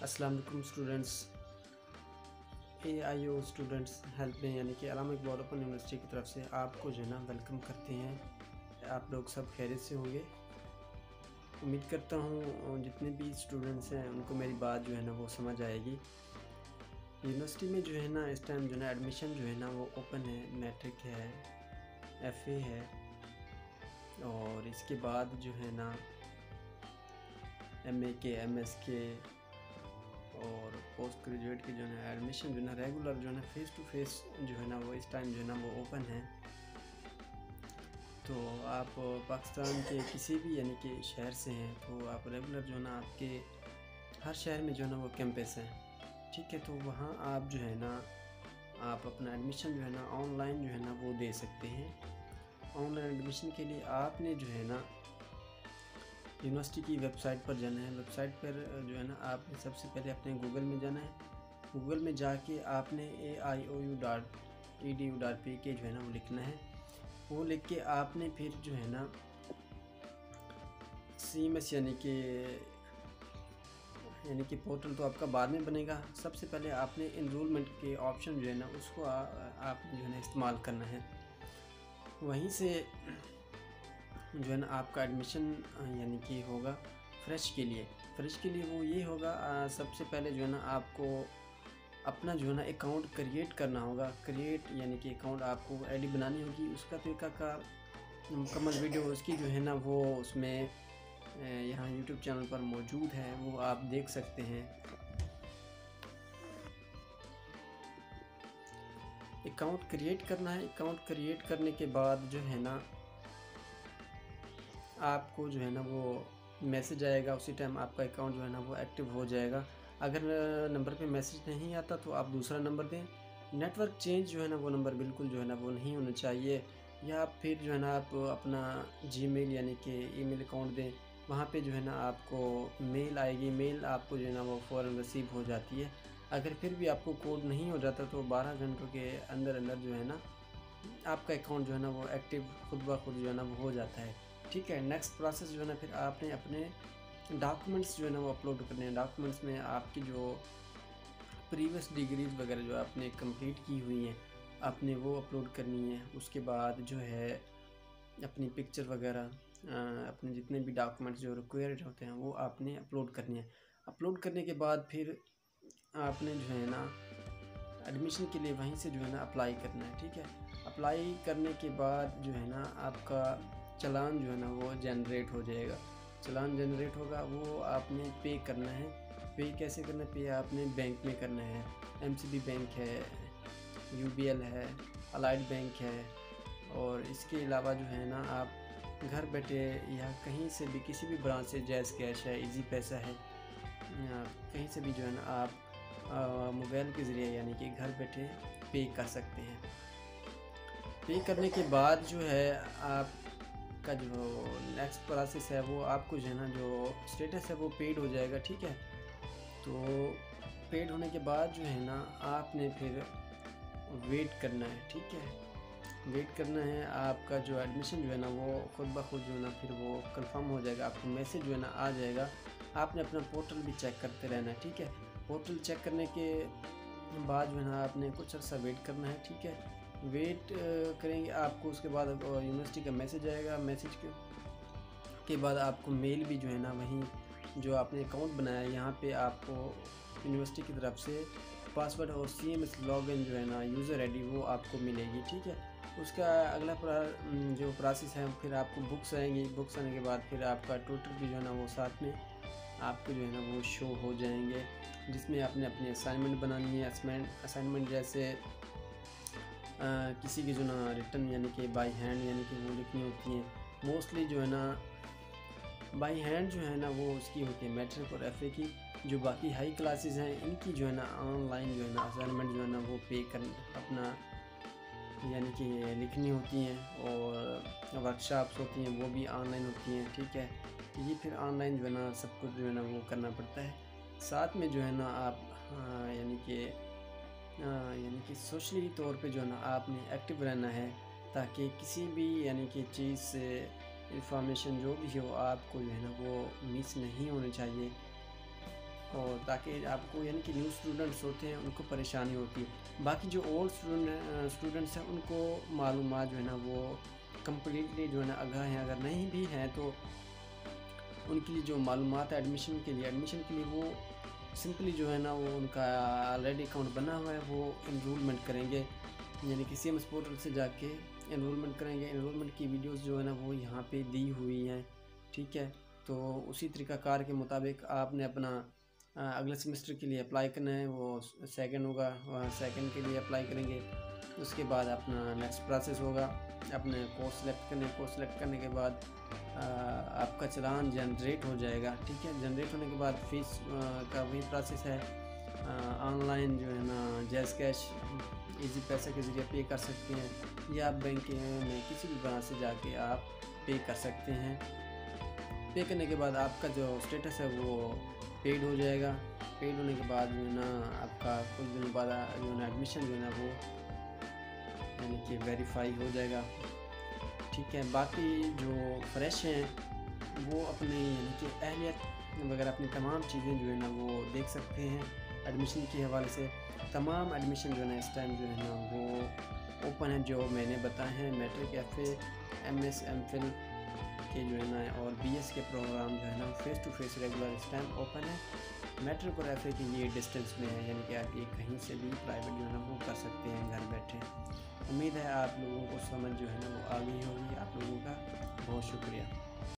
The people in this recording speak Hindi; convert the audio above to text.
अस्सलाम वालेकुम स्टूडेंट्स। AIO स्टूडेंट्स हेल्प में यानी कि अल्लामा इकबाल ओपन यूनिवर्सिटी की तरफ से आपको जो है ना वेलकम करते हैं। आप लोग सब खैरियत से होंगे। उम्मीद करता हूँ जितने भी स्टूडेंट्स हैं उनको मेरी बात जो है ना वो समझ आएगी। यूनिवर्सिटी में जो है ना इस टाइम जो है ना एडमिशन जो है ना वो ओपन है। मैट्रिक है, FA है और इसके बाद जो है ना MA के, MS के और पोस्ट ग्रेजुएट के जो है ना एडमिशन जो है ना रेगुलर जो है ना फेस टू फेस जो है ना वो इस टाइम जो है ना वो ओपन है। तो आप पाकिस्तान के किसी भी यानी कि शहर से हैं तो आप रेगुलर जो है ना आपके हर शहर में जो है ना वो कैंपस है, ठीक है। तो वहाँ आप जो है ना आप अपना एडमिशन जो है ना ऑनलाइन जो है ना वो दे सकते हैं। ऑनलाइन एडमिशन के लिए आपने जो है ना यूनिवर्सिटी की वेबसाइट पर जाना है। वेबसाइट पर जो है ना आपने सबसे पहले अपने गूगल में जाना है। गूगल में जाके आपने aiou.edu.pk जो है ना वो लिखना है। वो लिख के आपने फिर जो है ना CMS यानी कि पोर्टल तो आपका बाद में बनेगा। सबसे पहले आपने इनरोलमेंट के ऑप्शन जो है ना उसको आपने जो है ना इस्तेमाल करना है। वहीं से जो है ना आपका एडमिशन यानी कि होगा फ़्रेश के लिए वो ये होगा। सबसे पहले जो है ना आपको अपना जो है ना अकाउंट क्रिएट करना होगा। यानी कि अकाउंट आपको ID बनानी होगी। उसका तरीक़ाकार मुकम्मल वीडियो उसकी जो है ना वो उसमें यहाँ YouTube चैनल पर मौजूद है, वो आप देख सकते हैं। अकाउंट क्रिएट करना है। अकाउंट क्रिएट करने के बाद जो है ना आपको जो है ना वो मैसेज आएगा। उसी टाइम आपका अकाउंट जो है ना वो एक्टिव हो जाएगा। अगर नंबर पे मैसेज नहीं आता तो आप दूसरा नंबर दें। नेटवर्क चेंज जो है ना वो नंबर बिल्कुल जो है ना वो नहीं होना चाहिए। या फिर जो है ना आप अपना Gmail यानी कि ईमेल अकाउंट दें। वहाँ पे जो है ना आपको मेल आएगी। मेल आपको जो है ना वो फ़ौरन रिसीव हो जाती है। अगर फिर भी आपको कोड नहीं हो जाता तो 12 घंटों के अंदर जो है ना आपका अकाउंट जो है ना वो एक्टिव खुद ब खुद जो है ना वो हो जाता है, ठीक है। नेक्स्ट प्रोसेस जो है ना फिर आपने अपने डॉक्यूमेंट्स जो है ना वो अपलोड करने हैं। डॉक्यूमेंट्स में आपकी जो प्रीवियस डिग्रीज़ वगैरह जो आपने कंप्लीट की हुई हैं आपने वो अपलोड करनी है। उसके बाद जो है अपनी पिक्चर वगैरह अपने जितने भी डॉक्यूमेंट्स जो रिक्वायर्ड होते हैं वो आपने अपलोड करनी है। अपलोड करने के बाद फिर आपने जो है ना एडमिशन के लिए वहीं से जो है ना अप्लाई करना है, ठीक है। अप्लाई करने के बाद जो है ना आपका चालान जो है ना वो जनरेट हो जाएगा। चालान जनरेट होगा वो आपने पे करना है। पे कैसे करना है? पे आपने बैंक में करना है। MCB बैंक है, UBL है, अलाइड बैंक है। और इसके अलावा जो है ना आप घर बैठे या कहीं से भी किसी भी ब्रांच से जैज़ कैश है, इजी पैसा है, कहीं से भी जो है ना आप मोबाइल के ज़रिए यानी कि घर बैठे पे कर सकते हैं। पे करने के बाद जो है आपका जो नेक्स्ट प्रोसेस है वो आपको जो है ना जो स्टेटस है वो पेड हो जाएगा, ठीक है। तो पेड होने के बाद जो है ना आपने फिर वेट करना है, ठीक है। वेट करना है। आपका जो एडमिशन जो है ना वो खुद ब खुद जो है ना फिर वो कंफर्म हो जाएगा। आपको मैसेज जो है ना आ जाएगा। आपने अपना पोर्टल भी चेक करते रहना है, ठीक है। पोर्टल चेक करने के बाद जो है ना आपने कुछ अर्सा वेट करना है, ठीक है। वेट करेंगे आपको। उसके बाद यूनिवर्सिटी का मैसेज आएगा। मैसेज के बाद आपको मेल भी जो है ना वहीं जो आपने अकाउंट बनाया है यहाँ पे आपको यूनिवर्सिटी की तरफ से पासवर्ड और CMS लॉगिन जो है ना यूज़र ID वो आपको मिलेगी, ठीक है। उसका अगला जो प्रोसेस है फिर आपको बुक्स आएंगी। बुक्स आने के बाद फिर आपका ट्यूटर भी जो है ना वो साथ में आपको जो है ना वो शो हो जाएंगे, जिसमें आपने अपनी असाइनमेंट बनानी है। असाइनमेंट जैसे किसी की जो ना रिटर्न यानी कि बाई हैंड यानी कि वो लिखनी होती हैं। मोस्टली जो है ना बाई हैंड जो है ना वो उसकी होती है मैट्रिक और FA की। जो बाकी हाई क्लासेस हैं इनकी जो है ना ऑनलाइन जो है ना असाइनमेंट जो है ना वो पे कर अपना यानी कि लिखनी होती हैं। और वर्कशॉप्स होती हैं वो भी ऑनलाइन होती हैं, ठीक है। ये फिर ऑनलाइन जो है ना सब कुछ जो है ना वो करना पड़ता है। साथ में जो है ना आप यानी कि सोशली तौर पे जो है ना आपने एक्टिव रहना है ताकि किसी भी यानी कि चीज़ से इंफॉर्मेशन जो भी हो आपको जो है ना वो मिस नहीं होनी चाहिए। और ताकि आपको यानी कि न्यू स्टूडेंट्स होते हैं उनको परेशानी होती है। बाकी जो ओल्ड स्टूडेंट्स हैं उनको मालूमात जो है ना वो कम्प्लीटली जो है ना आगाह हैं, अगर नहीं भी हैं तो उनके लिए जो मालूमात है एडमिशन के लिए वो सिंपली जो है ना वो उनका ऑलरेडी अकाउंट बना हुआ है, वो इनरोलमेंट करेंगे, यानी कि CMS पोर्टल से जाके इनरोलमेंट करेंगे। इनरोलमेंट की वीडियोस जो है ना वो यहाँ पे दी हुई हैं, ठीक है। तो उसी तरीक़ाकार के मुताबिक आपने अपना अगले सेमेस्टर के लिए अप्लाई करना है, वो सेकंड होगा, सेकंड के लिए अप्लाई करेंगे। उसके बाद अपना नेक्स्ट प्रोसेस होगा, अपने कोर्स सेलेक्ट करने के बाद आपका चालान जनरेट हो जाएगा, ठीक है। जनरेट होने के बाद फ़ीस का वही प्रोसेस है, ऑनलाइन जो है ना जैज़ कैश इजी पैसे के ज़रिए पे कर सकते हैं, या आप बैंक में किसी भी ब्रांच से जाके आप पे कर सकते हैं। पे करने के बाद आपका जो स्टेटस है वो पेड हो जाएगा। पेड होने के बाद जो है ना आपका कुछ दिनों बाद जो है ना एडमिशन जो है ना वो यानी कि वेरीफाई हो जाएगा, ठीक है। बाकी जो फ्रेश हैं वो अपनी यानी कि अहलियत वगैरह अपनी तमाम चीज़ें जो है ना वो देख सकते हैं। एडमिशन के हवाले से तमाम एडमिशन जो है ना इस टाइम जो है ना वो ओपन है, जो मैंने बताए हैं। मैट्रिक, FA, MS, MPhil के जो है ना और BS के प्रोग्राम जो है ना फेस टू फेस रेगुलर इस टाइम ओपन है। मैट्रिक और FA के लिए डिस्टेंस में है, यानी कि आप ये कहीं से भी प्राइवेट जो है ना वो कर सकते हैं घर बैठे। उम्मीद है आप लोगों को समझ जो है ना वो आ गई होगी। आप लोगों का बहुत शुक्रिया।